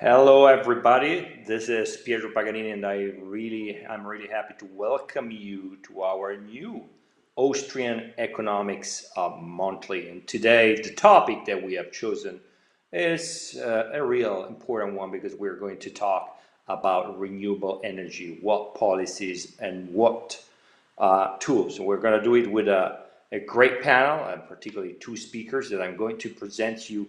Hello, everybody. This is Pietro Paganini, and I'm really happy to welcome you to our new Austrian Economics Monthly. And today, the topic that we have chosen is a real important one because we're going to talk about renewable energy, what policies and what tools. And we're going to do it with a great panel, and particularly two speakers that I'm going to present you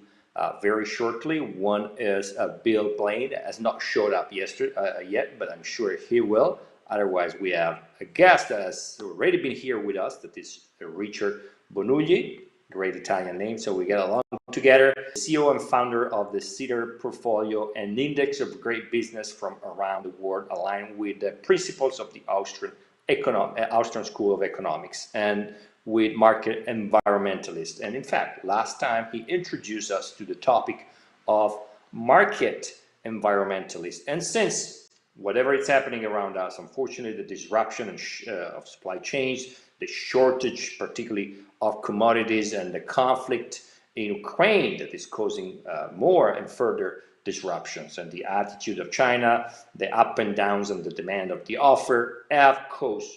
very shortly. One is Bill Blaine, has not showed up yet, but I'm sure he will. Otherwise, we have a guest that has already been here with us, that is Richard Bonugli, great Italian name, so we get along together. CEO and founder of the Cedar Portfolio, an index of great business from around the world, aligned with the principles of the Austrian School of Economics and with Market Environmentalism. And in fact, last time he introduced us to the topic of Market Environmentalism. And since whatever is happening around us, unfortunately, the disruption of supply chains, the shortage, particularly of commodities, and the conflict in Ukraine that is causing more and further disruptions, and the attitude of China, the up and downs and the demand of the offer have caused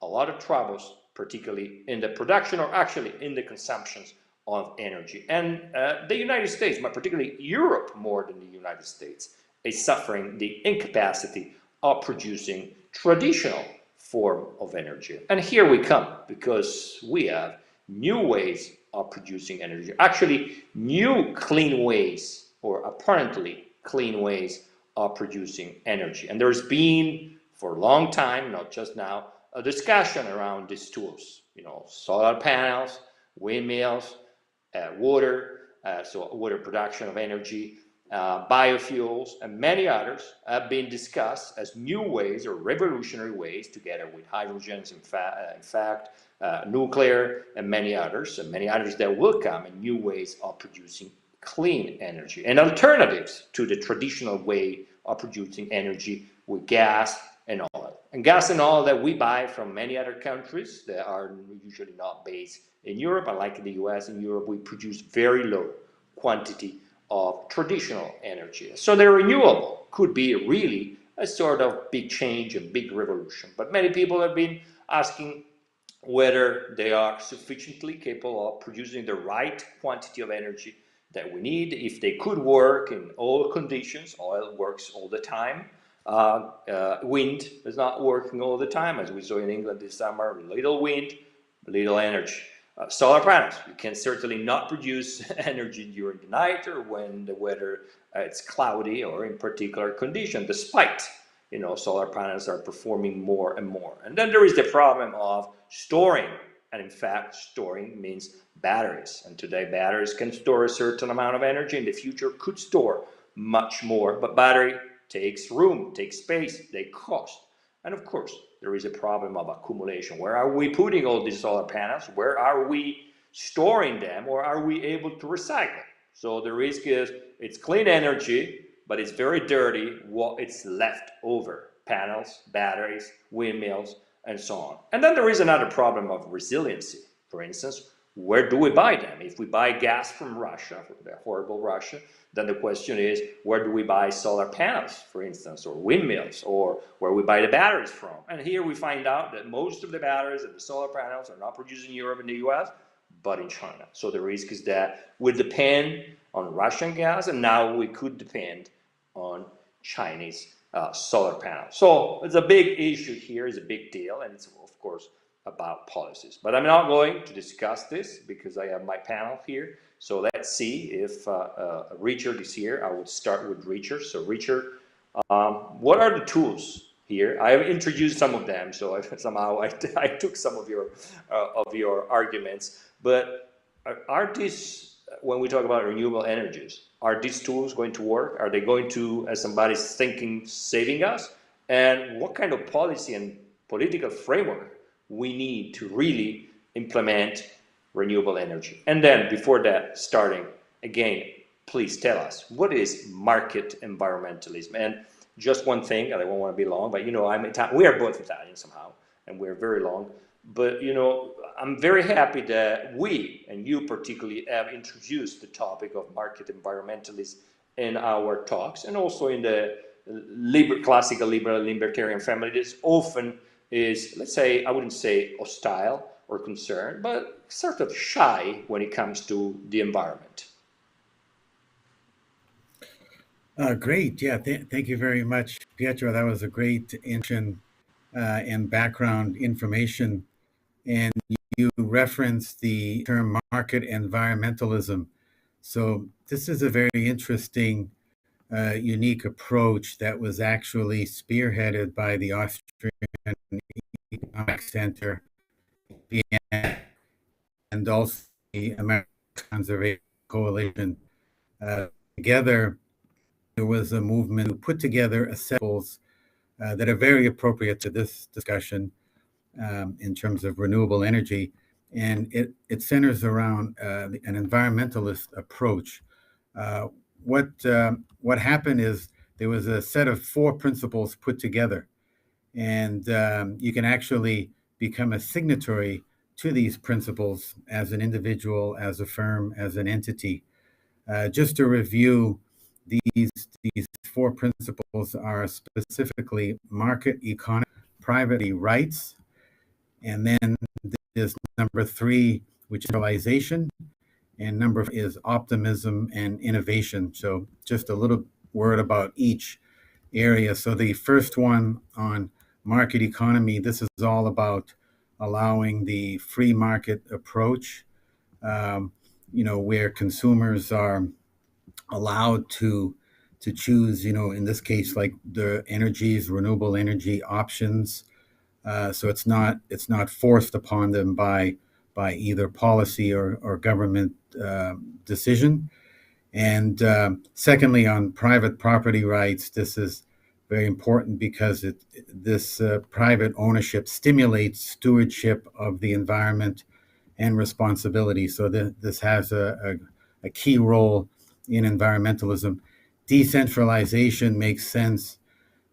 a lot of troubles, particularly in the production or actually in the consumptions of energy. And the United States, but particularly Europe more than the United States, is suffering the incapacity of producing traditional form of energy. And here we come, because we have new ways of producing energy, actually new clean ways, or apparently clean ways of producing energy. And there's been for a long time, not just now, a discussion around these tools, solar panels, windmills, water, so water production of energy, biofuels, and many others have been discussed as new ways or revolutionary ways, together with hydrogens, in fact, nuclear, and many others that will come, and new ways of producing clean energy and alternatives to the traditional way of producing energy with gas and oil. And gas and oil that we buy from many other countries that are usually not based in Europe. Unlike the US, in Europe we produce very low quantity of traditional energy. So the renewable could be really a sort of big change and big revolution. But many people have been asking whether they are sufficiently capable of producing the right quantity of energy that we need, if they could work in all conditions. Oil works all the time. Wind is not working all the time, as we saw in England this summer. Little wind, little energy. Solar panels, you can certainly not produce energy during the night or when the weather it's cloudy or in particular condition, despite solar panels are performing more and more. And then there is the problem of storing, and in fact storing means batteries, and today batteries can store a certain amount of energy. In the future could store much more, but battery takes room, takes space, they cost. And of course, there is a problem of accumulation. Where are we putting all these solar panels? Where are we storing them, or are we able to recycle? So the risk is it's clean energy, but it's very dirty what it's left over. Panels, batteries, windmills, and so on. And then there is another problem of resiliency. For instance, where do we buy them? If we buy gas from Russia, from the horrible Russia, then the question is, where do we buy solar panels, for instance, or windmills, or where we buy the batteries from? And here we find out that most of the batteries and the solar panels are not produced in Europe and the US, but in China. So the risk is that we depend on Russian gas, and now we could depend on Chinese solar panels. So it's a big issue here, it's a big deal, and it's of course about policies. But I'm not going to discuss this because I have my panel here. So let's see if Richard is here. I would start with Richard. So Richard, what are the tools here? I have introduced some of them, so somehow I took some of your arguments. But are these, when we talk about renewable energies, are these tools going to work? Are they going to, as somebody's thinking, saving us? And what kind of policy and political framework we need to really implement renewable energy? And then before that, starting again, please tell us, what is market environmentalism? And just one thing, and I won't want to be long, but I'm Italian. We are both Italian somehow, and we're very long. But I'm very happy that we, and you particularly, have introduced the topic of market environmentalism in our talks, and also in the classical liberal libertarian family, this often is, let's say, I wouldn't say hostile or concerned, but sort of shy when it comes to the environment. Great. Yeah. Thank you very much, Pietro. That was a great introduction and background information. And you referenced the term market environmentalism. So this is a very interesting, unique approach that was actually spearheaded by the Austrian Economics Center and also the American Conservation Coalition. Together, there was a movement to put together a set of goals that are very appropriate to this discussion in terms of renewable energy. And it centers around an environmentalist approach. Uh, what happened is there was a set of 4 principles put together, and you can actually become a signatory to these principles as an individual, as a firm, as an entity. Just to review, these 4 principles are specifically market economy, private rights, and then there's number 3, which is realization, and number 4 is optimism and innovation. So just a little word about each area. So the first one on market economy, this is all about allowing the free market approach, where consumers are allowed to choose, in this case, like the energies, renewable energy options. So it's not forced upon them by either policy or government decision. And secondly, on private property rights, this is very important because this private ownership stimulates stewardship of the environment and responsibility. So this has a key role in environmentalism. Decentralization makes sense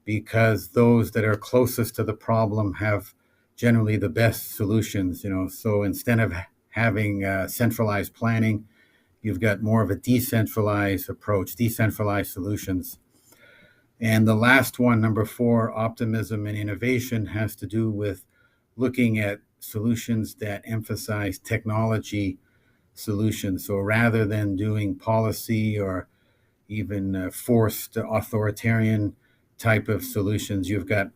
because those that are closest to the problem have generally the best solutions. So instead of having centralized planning, you've got more of a decentralized approach, decentralized solutions. And the last one, number 4, optimism and innovation, has to do with looking at solutions that emphasize technology solutions. So rather than doing policy or even forced authoritarian type of solutions, you've got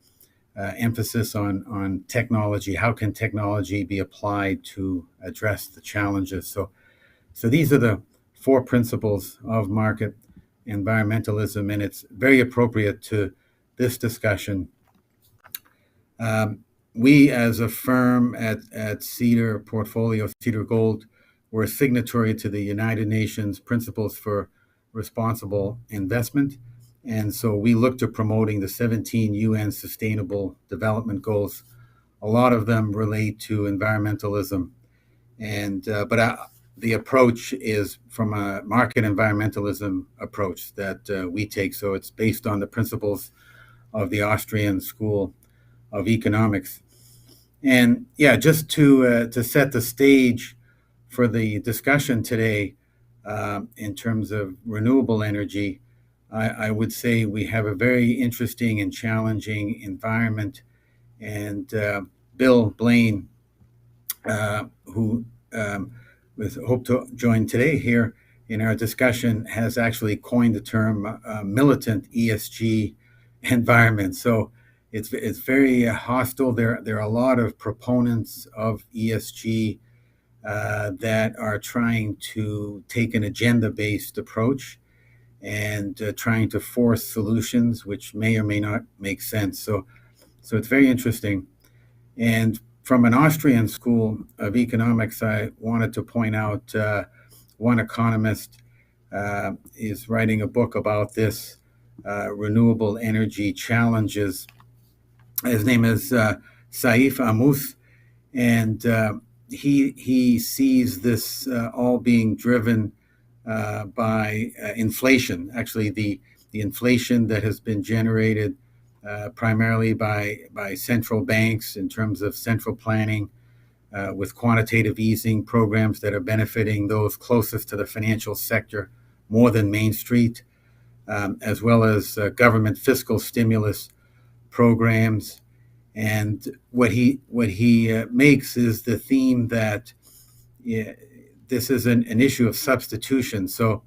emphasis on technology. How can technology be applied to address the challenges? So these are the 4 principles of market environmentalism, and it's very appropriate to this discussion. We, as a firm at Cedar Portfolio, Cedar Gold, were a signatory to the United Nations Principles for Responsible Investment. And so we look to promoting the 17 UN Sustainable Development Goals. A lot of them relate to environmentalism. But the approach is from a market environmentalism approach that we take. So it's based on the principles of the Austrian School of Economics. And yeah, just to set the stage for the discussion today in terms of renewable energy, I would say we have a very interesting and challenging environment. And Bill Blaine, who hope to join today here in our discussion, has actually coined the term militant ESG environment. So it's very hostile. There are a lot of proponents of ESG that are trying to take an agenda-based approach and trying to force solutions which may or may not make sense. So it's very interesting. And from an Austrian School of Economics, I wanted to point out one economist is writing a book about this, renewable energy challenges. His name is Saif Ammous, and he sees this all being driven by inflation. Actually, the inflation that has been generated primarily by central banks in terms of central planning with quantitative easing programs that are benefiting those closest to the financial sector more than Main Street. as well as government fiscal stimulus programs. And what he makes is the theme that this is an issue of substitution. So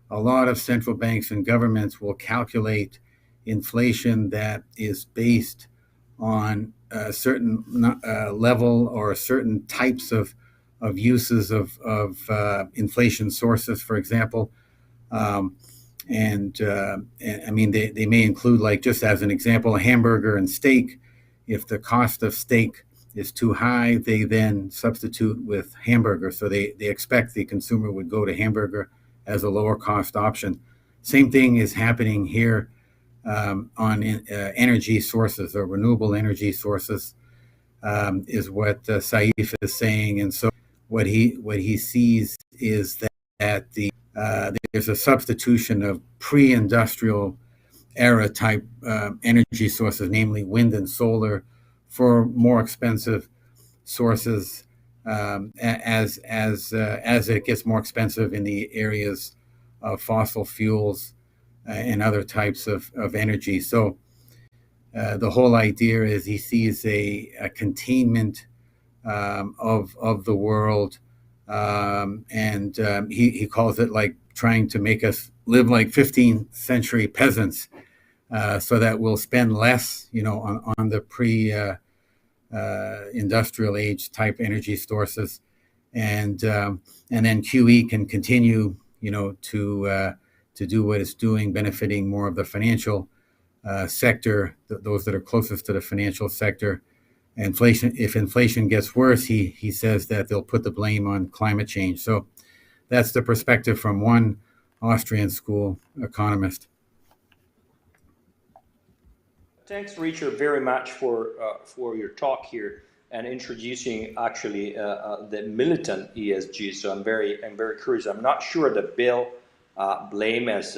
a lot of central banks and governments will calculate inflation that is based on a certain level or certain types of uses of inflation sources, for example. And I mean, they may include, like, just as an example, a hamburger and steak. If the cost of steak is too high, they then substitute with hamburger. So they expect the consumer would go to hamburger as a lower cost option. Same thing is happening here on energy sources or renewable energy sources, is what Saif is saying. And so what he sees is that there's a substitution of pre-industrial era type energy sources, namely wind and solar, for more expensive sources as it gets more expensive in the areas of fossil fuels and other types of energy. So the whole idea is he sees a containment of the world, and he calls it like trying to make us live like 15th century peasants, so that we'll spend less, on the industrial age type energy sources, and then QE can continue, to do what it's doing, benefiting more of the financial sector, those that are closest to the financial sector. If inflation gets worse, he says that they'll put the blame on climate change. So that's the perspective from one Austrian school economist. Thanks, Richard, very much for your talk here and introducing actually the militant ESG. So I'm very curious. I'm not sure that Bill Blame has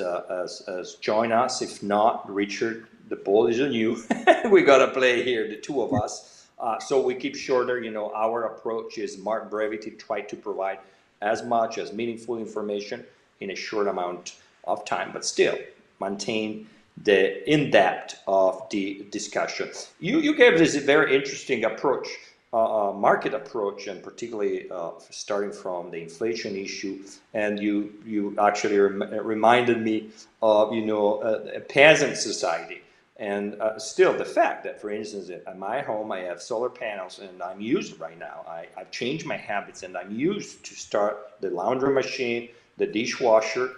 joined us. If not, Richard, the ball is on you. We got to play here, the two of us. So we keep shorter. Our approach is marked brevity, try to provide as much as meaningful information in a short amount of time, but still maintain the in-depth of the discussion. You gave this very interesting approach, market approach, and particularly starting from the inflation issue. And you actually reminded me of a peasant society. And still, the fact that, for instance, at my home I have solar panels and I'm used right now. I've changed my habits and I'm used to start the laundry machine, the dishwasher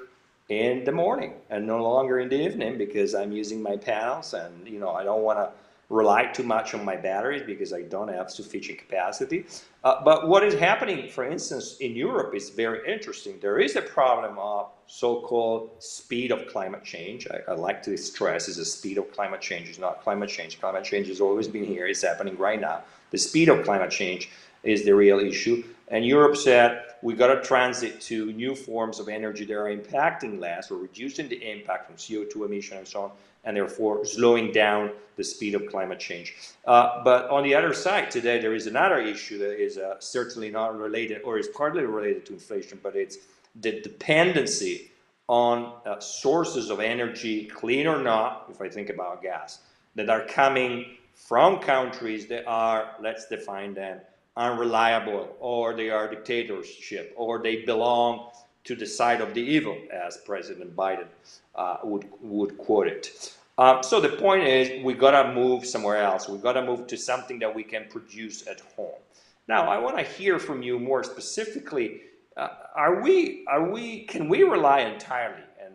in the morning and no longer in the evening, because I'm using my panels, and I don't want to rely too much on my batteries because I don't have sufficient capacity. But what is happening, for instance, in Europe is very interesting. There is a problem of so-called speed of climate change. I like to stress is the speed of climate change. It's not climate change. Climate change has always been here. It's happening right now. The speed of climate change is the real issue. And Europe said, we got to transit to new forms of energy that are impacting less or reducing the impact from CO2 emission and so on, and therefore slowing down the speed of climate change. But on the other side, today there is another issue that is certainly not related, or is partly related to inflation, but it's the dependency on sources of energy, clean or not, if I think about gas, that are coming from countries that are, let's define them, unreliable, or they are dictatorship, or they belong to the side of the evil, as President Biden would quote it. So the point is, we gotta move somewhere else. We gotta move to something that we can produce at home. Now, I want to hear from you more specifically. Can we rely entirely, and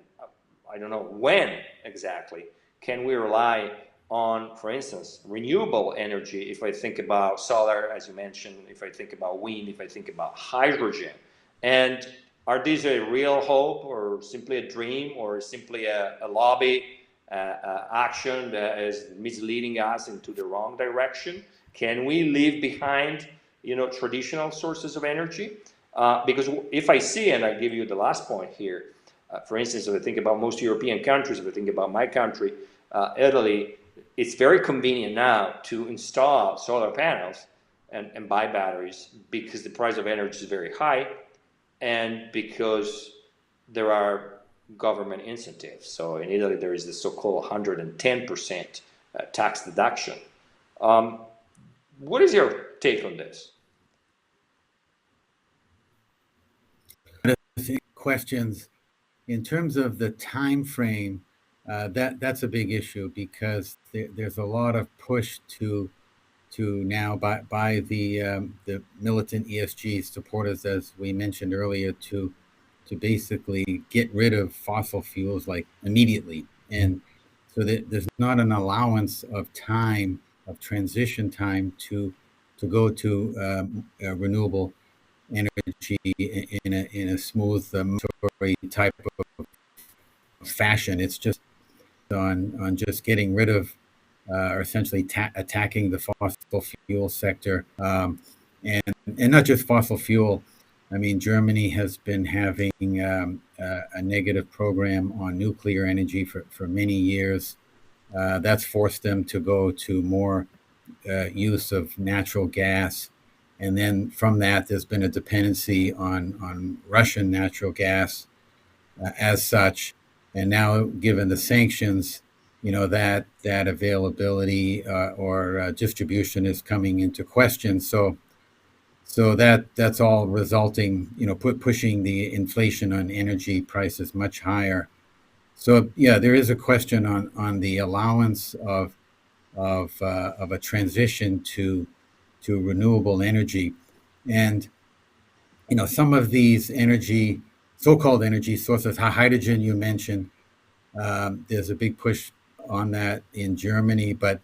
I don't know when exactly, can we rely on, for instance, renewable energy? If I think about solar, as you mentioned, if I think about wind, if I think about hydrogen, and are these a real hope, or simply a dream, or simply a lobby action that is misleading us into the wrong direction? Can we leave behind, traditional sources of energy? Because if I see, and I give you the last point here, for instance, if I think about most European countries, if I think about my country, Italy, it's very convenient now to install solar panels and buy batteries, because the price of energy is very high, and because there are government incentives. So in Italy, there is the so-called 110% tax deduction. What is your take on this? Questions in terms of the time frame. That's a big issue because there's a lot of push to now by the militant ESG supporters, as we mentioned earlier, to basically get rid of fossil fuels like immediately, and so that there's not an allowance of time, of transition time to go to renewable energy in a smooth type of fashion. It's just on just getting rid of or essentially attacking the fossil fuel sector, and not just fossil fuel. I mean, Germany has been having a negative program on nuclear energy for many years. That's forced them to go to more use of natural gas. And then from that, there's been a dependency on Russian natural gas as such. And now, given the sanctions, that availability or distribution is coming into question. So that's all resulting, pushing the inflation on energy prices much higher. So yeah, there is a question on the allowance of a transition to renewable energy, and some of these so-called energy sources, hydrogen you mentioned. There's a big push on that in Germany, but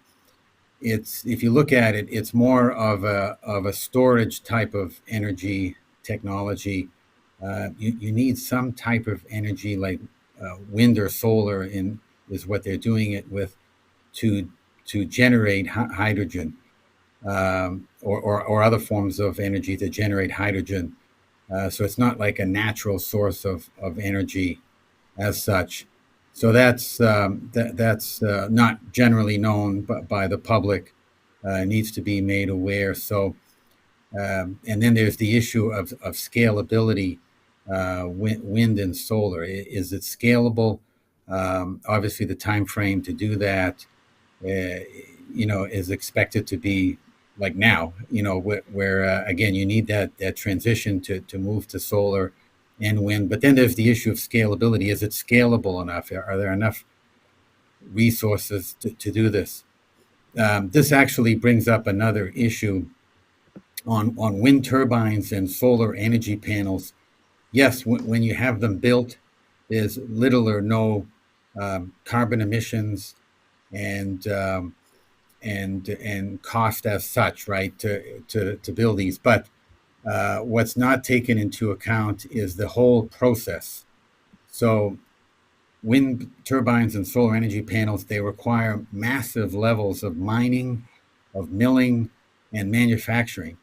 if you look at it, it's more of a storage type of energy technology. You need some type of energy like wind or solar is what they're doing it with to generate hydrogen, or other forms of energy to generate hydrogen. So it's not like a natural source of energy as such. So that's not generally known by the public. Needs to be made aware. So and then there's the issue of scalability. Wind and solar. Is it scalable? Obviously, the time frame to do that, is expected to be like now. Where again, you need that transition to move to solar and wind. But then there's the issue of scalability. Is it scalable enough? Are there enough resources to do this? This actually brings up another issue on wind turbines and solar energy panels. Yes, when you have them built, there's little or no carbon emissions and cost as such, right, to build these. But what's not taken into account is the whole process. So wind turbines and solar energy panels, they require massive levels of mining, of milling, and manufacturing.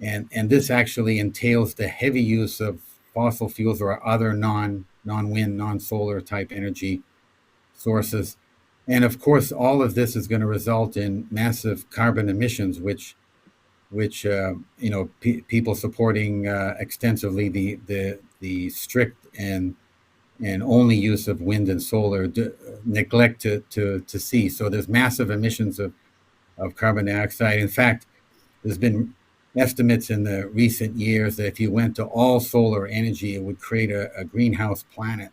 And this actually entails the heavy use of fossil fuels or other non-wind, non-solar type energy sources. And of course, all of this is going to result in massive carbon emissions, which people supporting extensively the strict and only use of wind and solar neglect to see. So there's massive emissions of carbon dioxide. In fact, there's been estimates in the recent years that if you went to all solar energy, it would create a greenhouse planet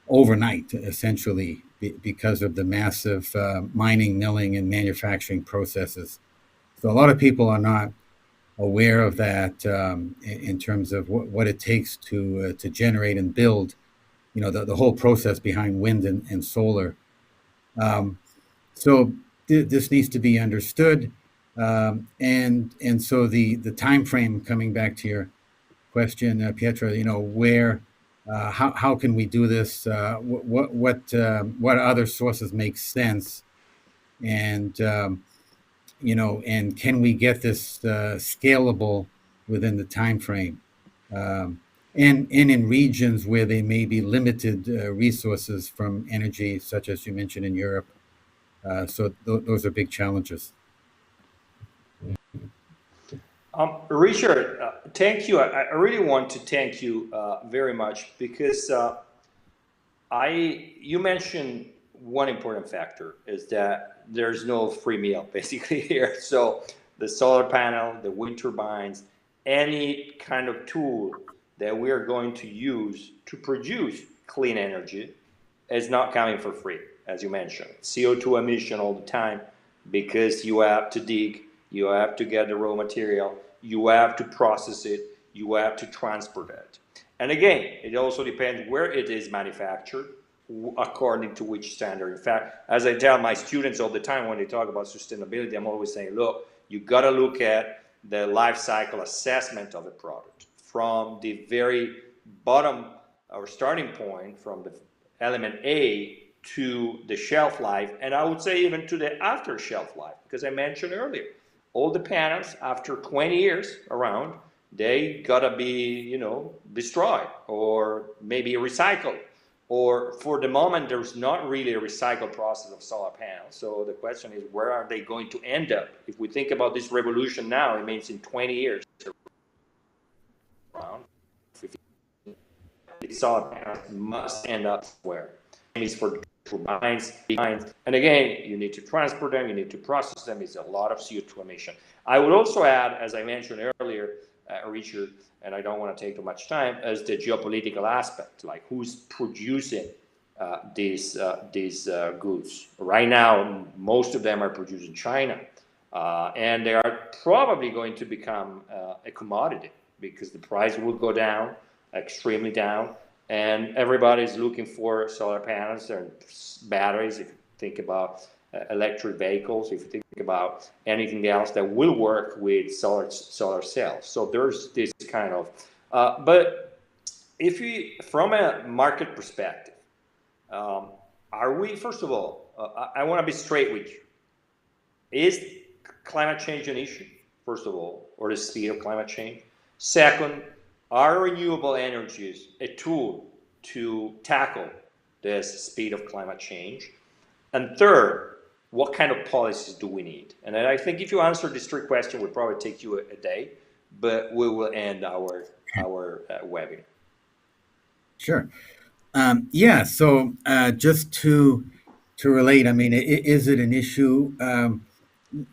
overnight, essentially, because of the massive mining, milling, and manufacturing processes. So a lot of people are not aware of that in terms of what it takes to generate and build, the whole process behind wind and solar. So this needs to be understood, and so the time frame, coming back to your question, Pietra, where how can we do this? What other sources make sense? And and can we get this scalable within the time frame? And in regions where they may be limited resources from energy, such as you mentioned in Europe. So those are big challenges. Richard, thank you. I really want to thank you very much because You mentioned one important factor is that there's no free meal basically here. So the solar panel, the wind turbines, any kind of tool that we are going to use to produce clean energy is not coming for free, as you mentioned. CO2 emission all the time, because you have to dig, you have to get the raw material, you have to process it, you have to transport it. And again, it also depends where it is manufactured, according to which standard. In fact, as I tell my students all the time when they talk about sustainability, I'm always saying, look, you got to look at the life cycle assessment of a product from the very bottom or starting point, from the element A to the shelf life, and I would say even to the after shelf life, because I mentioned earlier, all the panels after 20 years around, they gotta be, destroyed or maybe recycled. Or for the moment, there's not really a recycle process of solar panels. So the question is, where are they going to end up? If we think about this revolution now, it means in 20 years, around, the solar panels must end up somewhere. Is for turbines, and again, you need to transport them, you need to process them. It's a lot of CO2 emission. I would also add, as I mentioned earlier, Richard, and I don't want to take too much time, as the geopolitical aspect, like who's producing these goods. Right now, most of them are produced in China, and they are probably going to become a commodity because the price will go down, extremely down, and everybody's looking for solar panels and batteries. If you think about electric vehicles, if you think about anything else that will work with solar cells. So there's this kind of, but if we, from a market perspective, are we, first of all, I want to be straight with you. Is climate change an issue, first of all, or the speed of climate change? Second, are renewable energies a tool to tackle this speed of climate change? And third, what kind of policies do we need? And I think if you answer this three questions, would probably take you a day, but we will end our webinar. Sure. Yeah. So just to relate, I mean, is it an issue?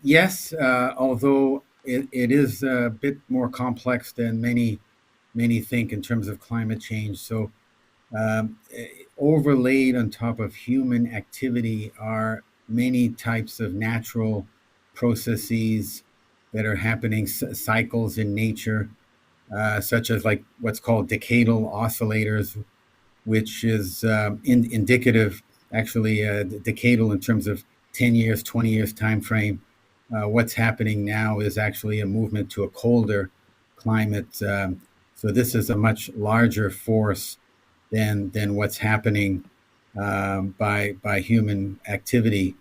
Yes, although it is a bit more complex than many think in terms of climate change. So overlaid on top of human activity are many types of natural processes that are happening, cycles in nature, such as like what's called decadal oscillators, which is indicative, actually decadal in terms of 10 years, 20 years time frame. What's happening now is actually a movement to a colder climate. So this is a much larger force than what's happening by human activity.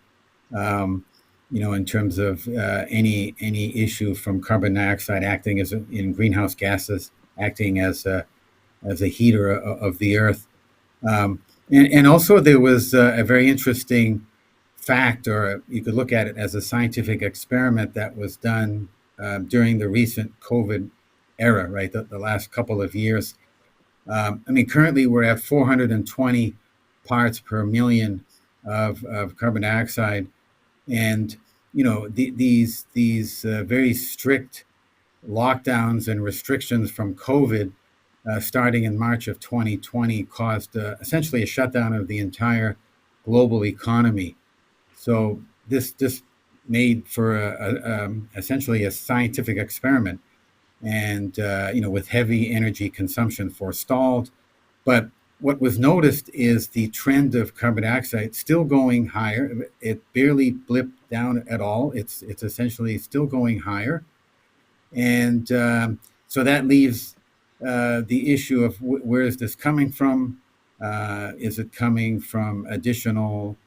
In terms of any issue from carbon dioxide acting as in greenhouse gases, acting as a heater of the earth. And also there was a very interesting fact, or you could look at it as a scientific experiment that was done during the recent COVID era, right? The last couple of years. Currently we're at 420 parts per million of carbon dioxide. And, these very strict lockdowns and restrictions from COVID starting in March of 2020 caused essentially a shutdown of the entire global economy. So this made for essentially a scientific experiment, and with heavy energy consumption forestalled. But what was noticed is the trend of carbon dioxide still going higher. It barely blipped down at all. It's essentially still going higher, and so that leaves the issue of where is this coming from? Is it coming from additional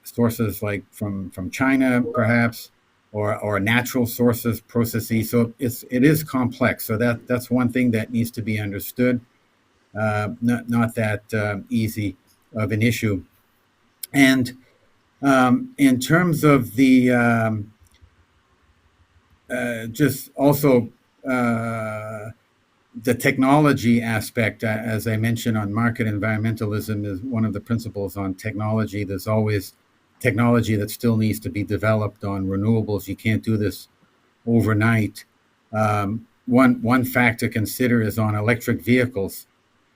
sources like from China, perhaps, or natural sources, processes? So it is complex. So that's one thing that needs to be understood. Not that easy of an issue. And in terms of the just also the technology aspect, as I mentioned on market environmentalism, is one of the principles on technology. There's always technology that still needs to be developed on renewables. You can't do this overnight. One fact to consider is on electric vehicles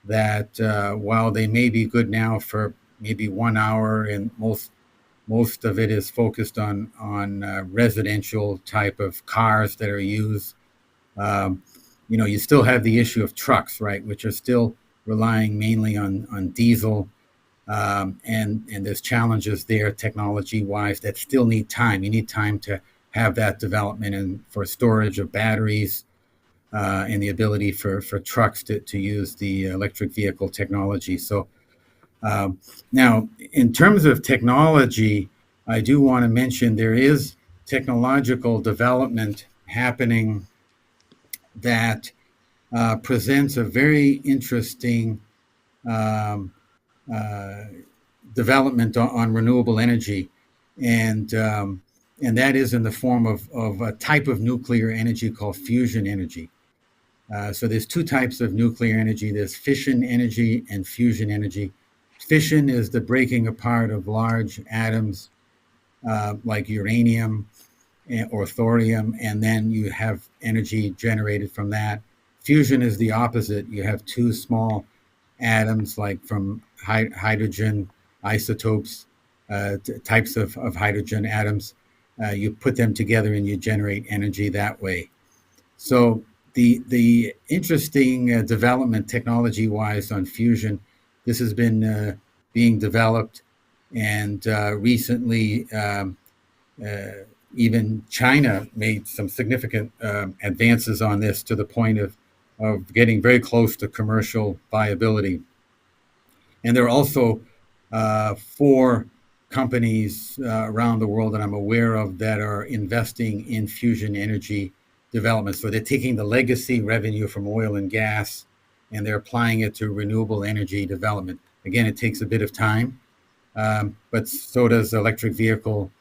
that while they may be good now for maybe 1 hour, and most of it is focused on residential type of cars that are used. Um, you still have the issue of trucks, right, which are still relying mainly on diesel, and there's challenges there technology wise that still need time. You need time to have that development and for storage of batteries, and the ability for trucks to use the electric vehicle technology. So um, now, in terms of technology, I do want to mention there is technological development happening that presents a very interesting um, uh, development on renewable energy, and and that is in the form of a type of nuclear energy called fusion energy. So there's two types of nuclear energy. There's fission energy and fusion energy. Fission is the breaking apart of large atoms like uranium or thorium, and then you have energy generated from that. Fusion is the opposite. You have two small atoms, like from hydrogen isotopes, types of hydrogen atoms. You put them together and you generate energy that way. So the interesting development technology wise on fusion, this has been being developed, and recently even China made some significant advances on this to the point of getting very close to commercial viability. And there are also four companies around the world that I'm aware of that are investing in fusion energy development. So they're taking the legacy revenue from oil and gas and they're applying it to renewable energy development. Again, it takes a bit of time, but so does electric vehicle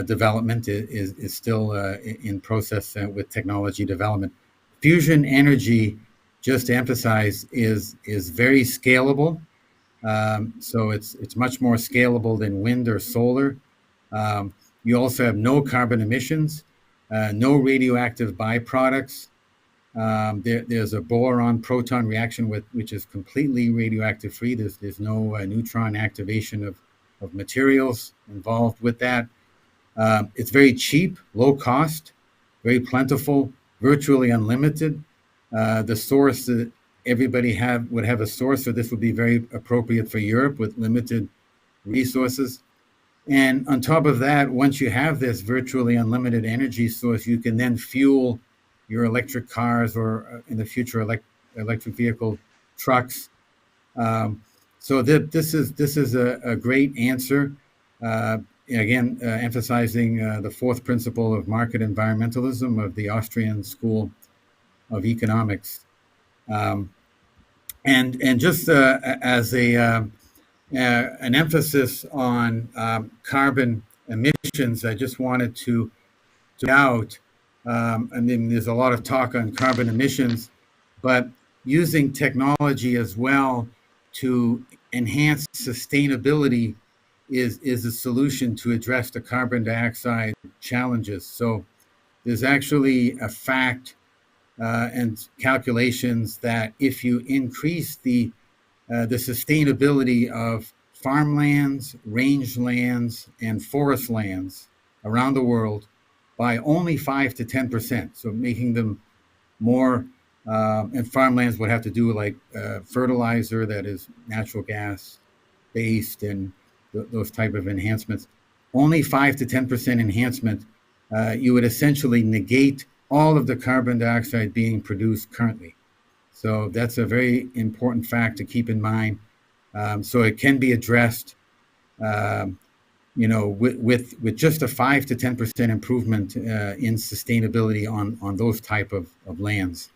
development is still in process with technology development. Fusion energy, just to emphasize, is very scalable. So it's much more scalable than wind or solar. You also have no carbon emissions, no radioactive byproducts. There's a boron proton reaction which is completely radioactive free. There's no neutron activation of materials involved with that. It's very cheap, low cost, very plentiful, virtually unlimited. The source that everybody would have a source, so this would be very appropriate for Europe with limited resources. And on top of that, once you have this virtually unlimited energy source, you can then fuel your electric cars or in the future electric vehicle trucks. So this is a great answer. Again, emphasizing the fourth principle of market environmentalism of the Austrian School of Economics. Um, and just as an emphasis on carbon emissions, I just wanted to out. I mean, there's a lot of talk on carbon emissions, but using technology as well to enhance sustainability is a solution to address the carbon dioxide challenges. So there's actually a fact and calculations that if you increase the sustainability of farmlands, rangelands, and forest lands around the world by only 5 to 10%. So making them more, and farmlands would have to do like fertilizer that is natural gas based and those type of enhancements. Only 5 to 10% enhancement, you would essentially negate all of the carbon dioxide being produced currently. So that's a very important fact to keep in mind. So it can be addressed, with just a 5 to 10% improvement in sustainability on those type of lands.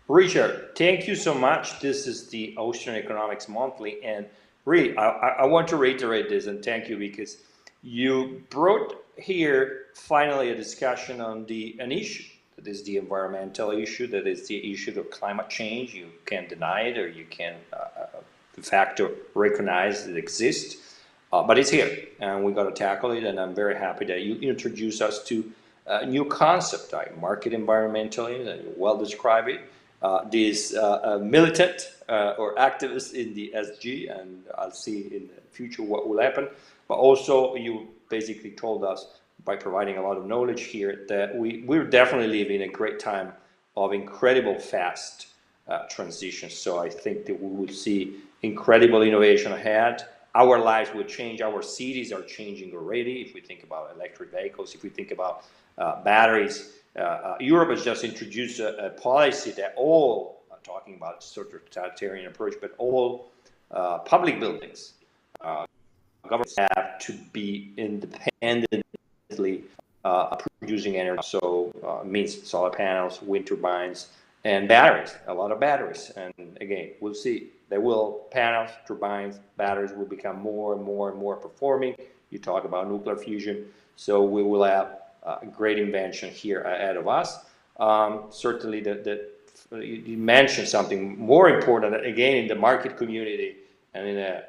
Richard, thank you so much. This is the Austrian Economics Monthly, and really, I want to reiterate this and thank you because you brought here finally a discussion on an issue That is the environmental issue. That is the issue of climate change. You can't deny it, or you can de facto recognize it exists. But it's here, and we got to tackle it. And I'm very happy that you introduce us to a new concept, like market environmentalism, and you well describe it. This militant or activist in the SG, and I'll see in the future what will happen. But also, you basically told us by providing a lot of knowledge here that we're definitely living a great time of incredible fast transition. So I think that we will see incredible innovation ahead. Our lives will change. Our cities are changing already. If we think about electric vehicles, if we think about batteries, Europe has just introduced a policy that all, talking about sort of totalitarian approach, but all public buildings, governments have to be independently producing energy. So means solar panels, wind turbines, and batteries, a lot of batteries. And again, we'll see. Panels, turbines, batteries will become more and more and more performing. You talk about nuclear fusion. So we will have a great invention here ahead of us. Certainly, you mentioned something more important, again, in the market community and in a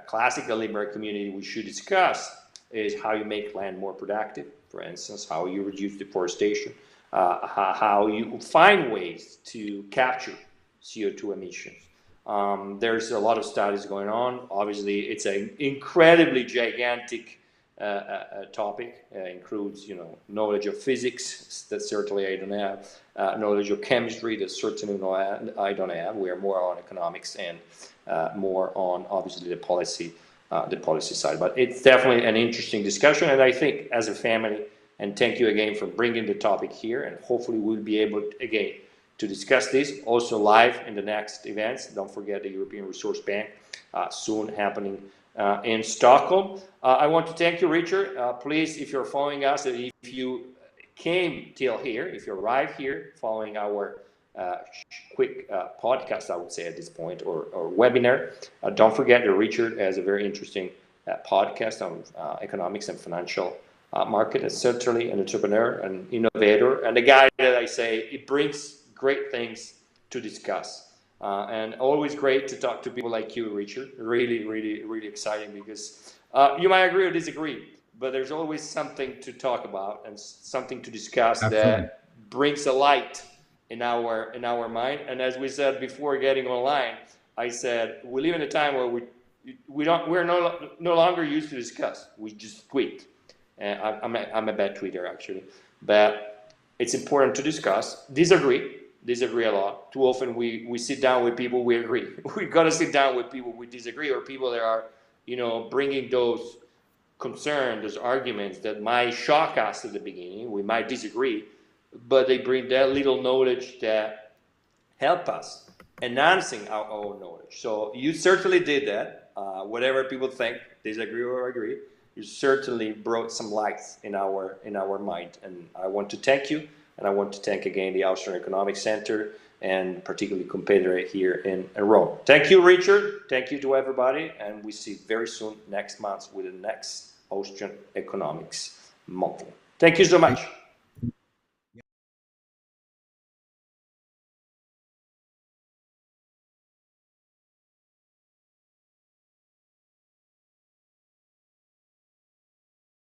classical liberal community we should discuss is how you make land more productive, for instance, how you reduce deforestation, how you find ways to capture CO2 emissions. There's a lot of studies going on. Obviously, it's an incredibly gigantic topic. Includes, knowledge of physics that certainly I don't have, knowledge of chemistry that certainly I don't have. We are more on economics and more on obviously the policy side. But it's definitely an interesting discussion, and I think as a family, and thank you again for bringing the topic here, and hopefully we'll be able again to discuss this also live in the next events. Don't forget the European Resource Bank soon happening in Stockholm. I want to thank you, Richard. Please, if you're following us, if you came till here, if you arrived here following our quick podcast, I would say at this point, or webinar, don't forget that Richard has a very interesting podcast on economics and financial market, and certainly an entrepreneur, an innovator, and a guy that I say it brings great things to discuss. And always great to talk to people like you, Richard. Really, really, really exciting, because you might agree or disagree, but there's always something to talk about and something to discuss. Absolutely. That brings a light in our mind. And as we said before getting online, I said we live in a time where we're no longer used to discuss. We just tweet. I'm a bad tweeter actually, but it's important to discuss. Disagree a lot. Too often we sit down with people we agree. We got to sit down with people we disagree, or people that are, bringing those concerns, those arguments that might shock us at the beginning. We might disagree, but they bring that little knowledge that help us enhancing our own knowledge. So you certainly did that. Whatever people think, disagree or agree, you certainly brought some lights in our mind. And I want to thank you. And I want to thank again the Austrian Economics Center, and particularly Confederate here in Rome. Thank you, Richard. Thank you to everybody. And we see very soon next month with the next Austrian Economics Monthly. Thank you so much.